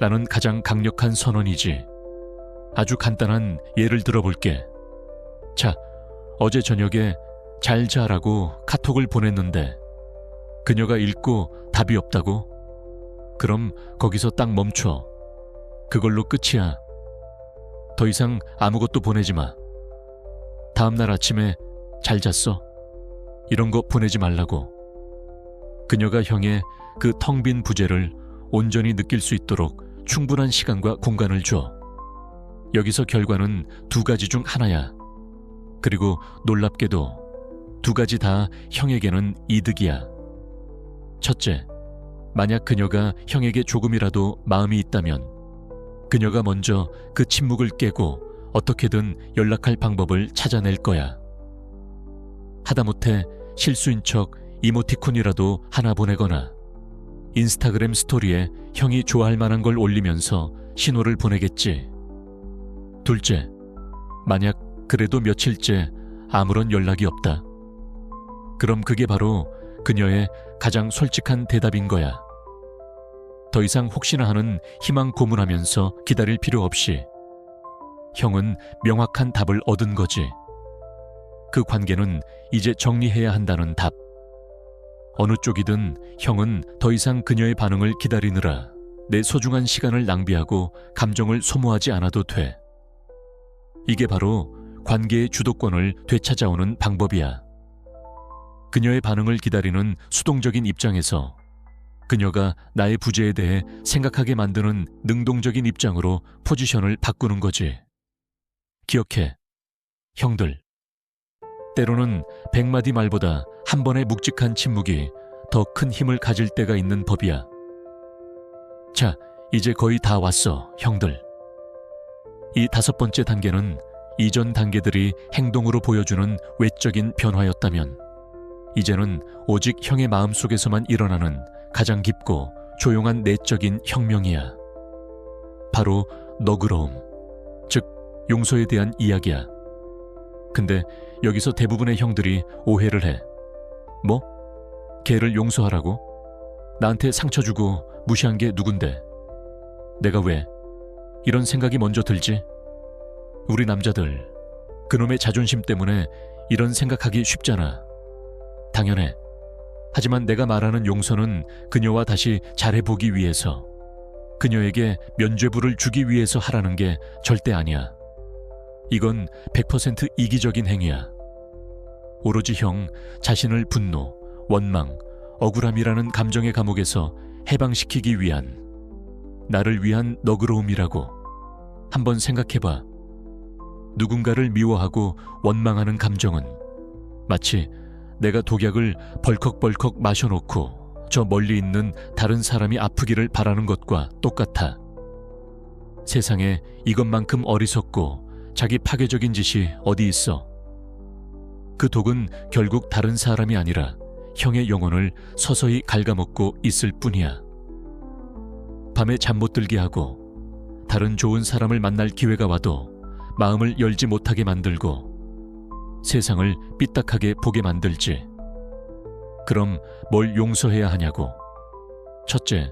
라는 가장 강력한 선언이지. 아주 간단한 예를 들어볼게. 자, 어제 저녁에 잘 자라고 카톡을 보냈는데 그녀가 읽고 답이 없다고? 그럼 거기서 딱 멈춰. 그걸로 끝이야. 더 이상 아무것도 보내지 마. 다음날 아침에 잘 잤어? 이런 거 보내지 말라고. 그녀가 형의 그 텅 빈 부재를 온전히 느낄 수 있도록 충분한 시간과 공간을 줘. 여기서 결과는 두 가지 중 하나야. 그리고 놀랍게도 두 가지 다 형에게는 이득이야. 첫째, 만약 그녀가 형에게 조금이라도 마음이 있다면 그녀가 먼저 그 침묵을 깨고 어떻게든 연락할 방법을 찾아낼 거야. 하다못해 실수인 척 이모티콘이라도 하나 보내거나 인스타그램 스토리에 형이 좋아할 만한 걸 올리면서 신호를 보내겠지. 둘째, 만약 그래도 며칠째 아무런 연락이 없다. 그럼 그게 바로 그녀의 가장 솔직한 대답인 거야. 더 이상 혹시나 하는 희망 고문하면서 기다릴 필요 없이 형은 명확한 답을 얻은 거지. 그 관계는 이제 정리해야 한다는 답. 어느 쪽이든 형은 더 이상 그녀의 반응을 기다리느라 내 소중한 시간을 낭비하고 감정을 소모하지 않아도 돼. 이게 바로 관계의 주도권을 되찾아오는 방법이야. 그녀의 반응을 기다리는 수동적인 입장에서 그녀가 나의 부재에 대해 생각하게 만드는 능동적인 입장으로 포지션을 바꾸는 거지. 기억해, 형들. 때로는 100마디 말보다 한 번의 묵직한 침묵이 더 큰 힘을 가질 때가 있는 법이야. 자, 이제 거의 다 왔어, 형들. 이 5번째 단계는 이전 단계들이 행동으로 보여주는 외적인 변화였다면, 이제는 오직 형의 마음속에서만 일어나는 가장 깊고 조용한 내적인 혁명이야. 바로 너그러움, 즉 용서에 대한 이야기야. 근데 여기서 대부분의 형들이 오해를 해. 뭐? 걔를 용서하라고? 나한테 상처 주고 무시한 게 누군데? 내가 왜? 이런 생각이 먼저 들지? 우리 남자들, 그놈의 자존심 때문에 이런 생각하기 쉽잖아. 당연해. 하지만 내가 말하는 용서는 그녀와 다시 잘해보기 위해서, 그녀에게 면죄부를 주기 위해서 하라는 게 절대 아니야. 이건 100% 이기적인 행위야. 오로지 형 자신을 분노, 원망, 억울함이라는 감정의 감옥에서 해방시키기 위한, 나를 위한 너그러움이라고. 한번 생각해봐. 누군가를 미워하고 원망하는 감정은 마치 내가 독약을 벌컥벌컥 마셔놓고 저 멀리 있는 다른 사람이 아프기를 바라는 것과 똑같아. 세상에 이것만큼 어리석고 자기 파괴적인 짓이 어디 있어? 그 독은 결국 다른 사람이 아니라 형의 영혼을 서서히 갉아먹고 있을 뿐이야. 밤에 잠 못 들게 하고, 다른 좋은 사람을 만날 기회가 와도 마음을 열지 못하게 만들고, 세상을 삐딱하게 보게 만들지. 그럼 뭘 용서해야 하냐고. 첫째,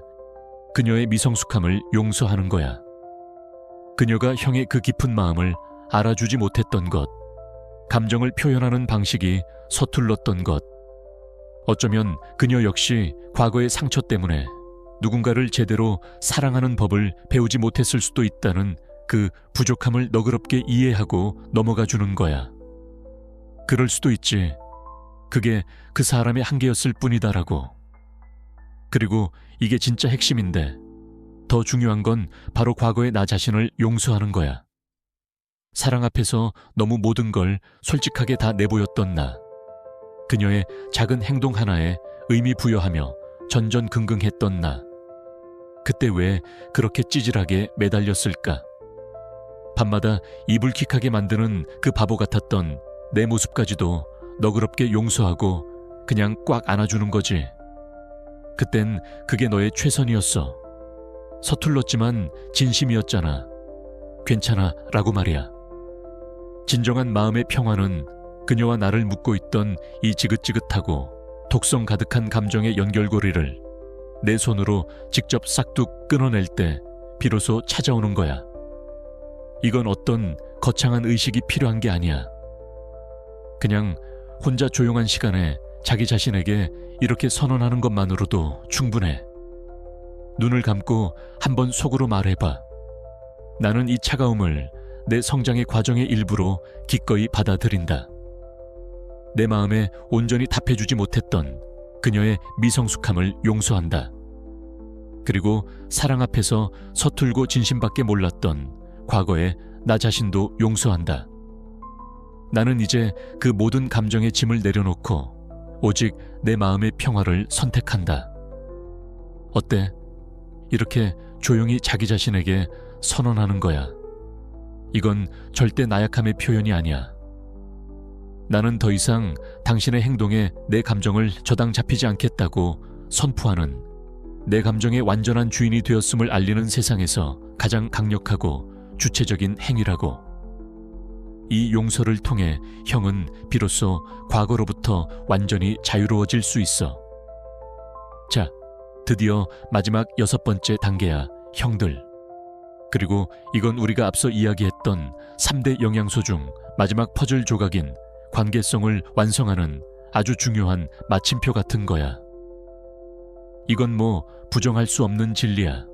그녀의 미성숙함을 용서하는 거야. 그녀가 형의 그 깊은 마음을 알아주지 못했던 것, 감정을 표현하는 방식이 서툴렀던 것, 어쩌면 그녀 역시 과거의 상처 때문에 누군가를 제대로 사랑하는 법을 배우지 못했을 수도 있다는 그 부족함을 너그럽게 이해하고 넘어가 주는 거야. 그럴 수도 있지. 그게 그 사람의 한계였을 뿐이다라고. 그리고 이게 진짜 핵심인데, 더 중요한 건 바로 과거의 나 자신을 용서하는 거야. 사랑 앞에서 너무 모든 걸 솔직하게 다 내보였던 나. 그녀의 작은 행동 하나에 의미 부여하며 전전긍긍했던 나. 그때 왜 그렇게 찌질하게 매달렸을까? 밤마다 이불킥하게 만드는 그 바보 같았던 내 모습까지도 너그럽게 용서하고 그냥 꽉 안아주는 거지. 그땐 그게 너의 최선이었어. 서툴렀지만 진심이었잖아. 괜찮아 라고 말이야. 진정한 마음의 평화는 그녀와 나를 묶고 있던 이 지긋지긋하고 독성 가득한 감정의 연결고리를 내 손으로 직접 싹둑 끊어낼 때 비로소 찾아오는 거야. 이건 어떤 거창한 의식이 필요한 게 아니야. 그냥 혼자 조용한 시간에 자기 자신에게 이렇게 선언하는 것만으로도 충분해. 눈을 감고 한번 속으로 말해봐. 나는 이 차가움을 내 성장의 과정의 일부로 기꺼이 받아들인다. 내 마음에 온전히 답해주지 못했던 그녀의 미성숙함을 용서한다. 그리고 사랑 앞에서 서툴고 진심밖에 몰랐던 과거의 나 자신도 용서한다. 나는 이제 그 모든 감정의 짐을 내려놓고 오직 내 마음의 평화를 선택한다. 어때? 이렇게 조용히 자기 자신에게 선언하는 거야. 이건 절대 나약함의 표현이 아니야. 나는 더 이상 당신의 행동에 내 감정을 저당 잡히지 않겠다고 선포하는, 내 감정의 완전한 주인이 되었음을 알리는 세상에서 가장 강력하고 주체적인 행위라고. 이 용서를 통해 형은 비로소 과거로부터 완전히 자유로워질 수 있어. 자, 드디어 마지막 6번째 단계야, 형들. 그리고 이건 우리가 앞서 이야기했던 3대 영양소 중 마지막 퍼즐 조각인 관계성을 완성하는 아주 중요한 마침표 같은 거야. 이건 뭐 부정할 수 없는 진리야.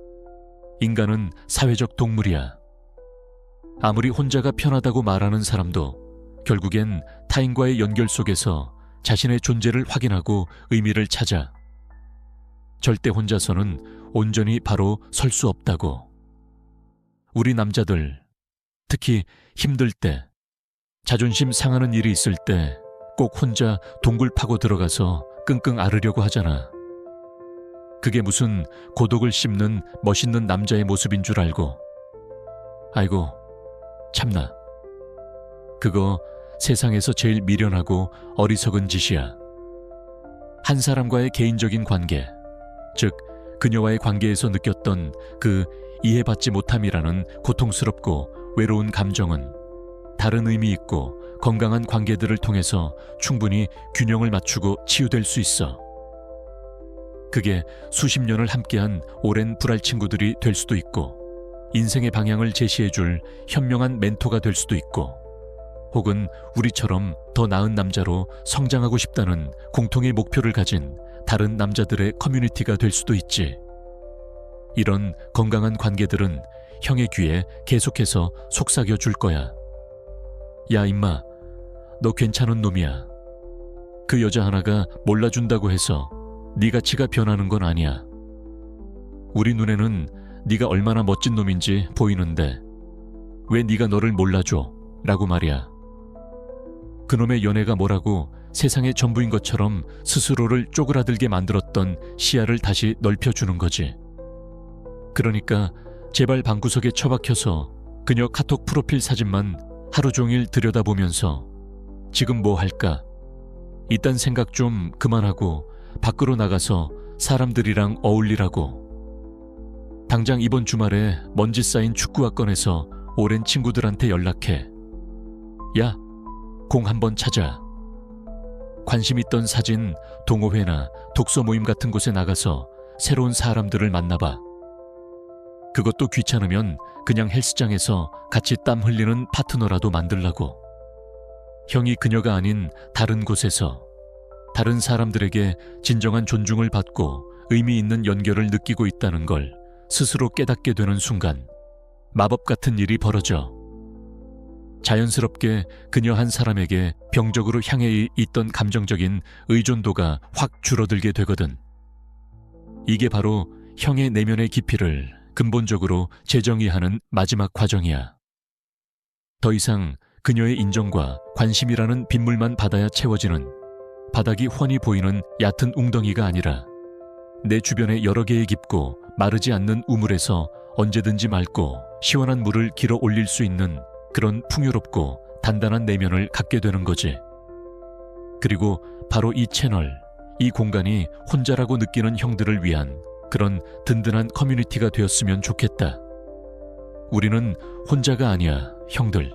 인간은 사회적 동물이야. 아무리 혼자가 편하다고 말하는 사람도 결국엔 타인과의 연결 속에서 자신의 존재를 확인하고 의미를 찾아. 절대 혼자서는 온전히 바로 설 수 없다고. 우리 남자들, 특히 힘들 때, 자존심 상하는 일이 있을 때 꼭 혼자 동굴 파고 들어가서 끙끙 앓으려고 하잖아. 그게 무슨 고독을 씹는 멋있는 남자의 모습인 줄 알고. 아이고, 참나. 그거 세상에서 제일 미련하고 어리석은 짓이야. 한 사람과의 개인적인 관계, 즉 그녀와의 관계에서 느꼈던 그 이해받지 못함이라는 고통스럽고 외로운 감정은 다른 의미 있고 건강한 관계들을 통해서 충분히 균형을 맞추고 치유될 수 있어. 그게 수십 년을 함께한 오랜 불알 친구들이 될 수도 있고, 인생의 방향을 제시해줄 현명한 멘토가 될 수도 있고, 혹은 우리처럼 더 나은 남자로 성장하고 싶다는 공통의 목표를 가진 다른 남자들의 커뮤니티가 될 수도 있지. 이런 건강한 관계들은 형의 귀에 계속해서 속삭여 줄 거야. 야, 임마, 너 괜찮은 놈이야. 그 여자 하나가 몰라준다고 해서 네 가치가 변하는 건 아니야. 우리 눈에는 네가 얼마나 멋진 놈인지 보이는데 왜 네가 너를 몰라줘? 라고 말이야. 그놈의 연애가 뭐라고 세상의 전부인 것처럼 스스로를 쪼그라들게 만들었던 시야를 다시 넓혀주는 거지. 그러니까 제발 방구석에 처박혀서 그녀 카톡 프로필 사진만 하루 종일 들여다보면서 지금 뭐 할까? 이딴 생각 좀 그만하고 밖으로 나가서 사람들이랑 어울리라고. 당장 이번 주말에 먼지 쌓인 축구화권에서 오랜 친구들한테 연락해. 야, 공 한번 찾아. 관심 있던 사진, 동호회나 독서 모임 같은 곳에 나가서 새로운 사람들을 만나봐. 그것도 귀찮으면 그냥 헬스장에서 같이 땀 흘리는 파트너라도 만들라고. 형이 그녀가 아닌 다른 곳에서 다른 사람들에게 진정한 존중을 받고 의미 있는 연결을 느끼고 있다는 걸 스스로 깨닫게 되는 순간 마법 같은 일이 벌어져. 자연스럽게 그녀 한 사람에게 병적으로 향해 있던 감정적인 의존도가 확 줄어들게 되거든. 이게 바로 형의 내면의 깊이를 근본적으로 재정의하는 마지막 과정이야. 더 이상 그녀의 인정과 관심이라는 빗물만 받아야 채워지는 바닥이 훤히 보이는 얕은 웅덩이가 아니라 내 주변에 여러 개의 깊고 마르지 않는 우물에서 언제든지 맑고 시원한 물을 길어 올릴 수 있는 그런 풍요롭고 단단한 내면을 갖게 되는 거지. 그리고 바로 이 채널, 이 공간이 혼자라고 느끼는 형들을 위한 그런 든든한 커뮤니티가 되었으면 좋겠다. 우리는 혼자가 아니야, 형들.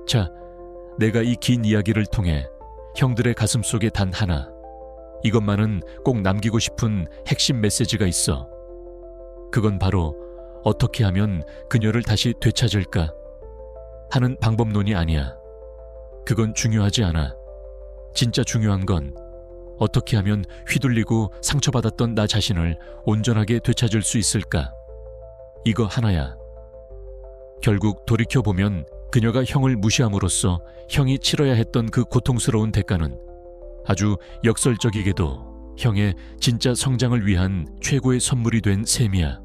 자, 내가 이 긴 이야기를 통해 형들의 가슴 속에 단 하나, 이것만은 꼭 남기고 싶은 핵심 메시지가 있어. 그건 바로 어떻게 하면 그녀를 다시 되찾을까 하는 방법론이 아니야. 그건 중요하지 않아. 진짜 중요한 건 어떻게 하면 휘둘리고 상처받았던 나 자신을 온전하게 되찾을 수 있을까? 이거 하나야. 결국 돌이켜보면 그녀가 형을 무시함으로써 형이 치러야 했던 그 고통스러운 대가는 아주 역설적이게도 형의 진짜 성장을 위한 최고의 선물이 된 셈이야.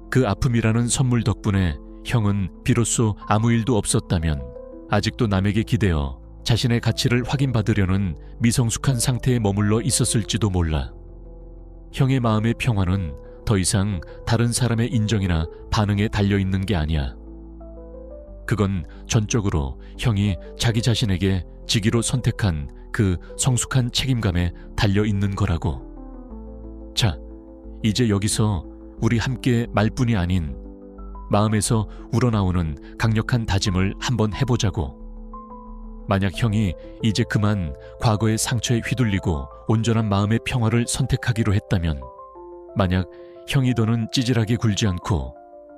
그 아픔이라는 선물 덕분에 형은 비로소 아무 일도 없었다면 아직도 남에게 기대어 자신의 가치를 확인받으려는 미성숙한 상태에 머물러 있었을지도 몰라. 형의 마음의 평화는 더 이상 다른 사람의 인정이나 반응에 달려있는 게 아니야. 그건 전적으로 형이 자기 자신에게 지기로 선택한 그 성숙한 책임감에 달려있는 거라고. 자, 이제 여기서 우리 함께 말뿐이 아닌 마음에서 우러나오는 강력한 다짐을 한번 해보자고. 만약 형이 이제 그만 과거의 상처에 휘둘리고 온전한 마음의 평화를 선택하기로 했다면, 만약 형이 더는 찌질하게 굴지 않고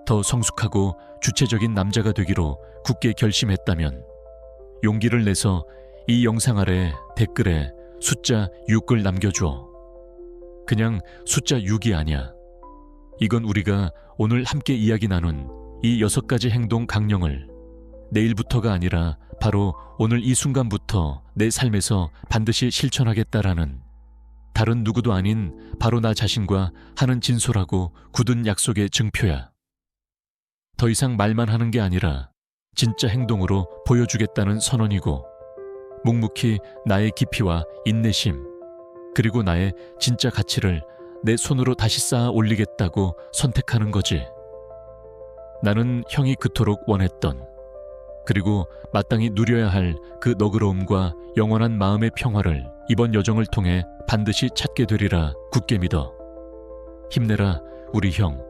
더 성숙하고 주체적인 남자가 되기로 굳게 결심했다면, 용기를 내서 이 영상 아래 댓글에 숫자 6을 남겨줘. 그냥 숫자 6이 아니야. 이건 우리가 오늘 함께 이야기 나눈 이 6가지 행동 강령을 내일부터가 아니라 바로 오늘 이 순간부터 내 삶에서 반드시 실천하겠다라는, 다른 누구도 아닌 바로 나 자신과 하는 진솔하고 굳은 약속의 증표야. 더 이상 말만 하는 게 아니라 진짜 행동으로 보여주겠다는 선언이고, 묵묵히 나의 깊이와 인내심, 그리고 나의 진짜 가치를 내 손으로 다시 쌓아 올리겠다고 선택하는 거지. 나는 형이 그토록 원했던, 그리고 마땅히 누려야 할 그 너그러움과 영원한 마음의 평화를 이번 여정을 통해 반드시 찾게 되리라 굳게 믿어. 힘내라, 우리 형.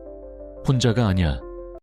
혼자가 아니야.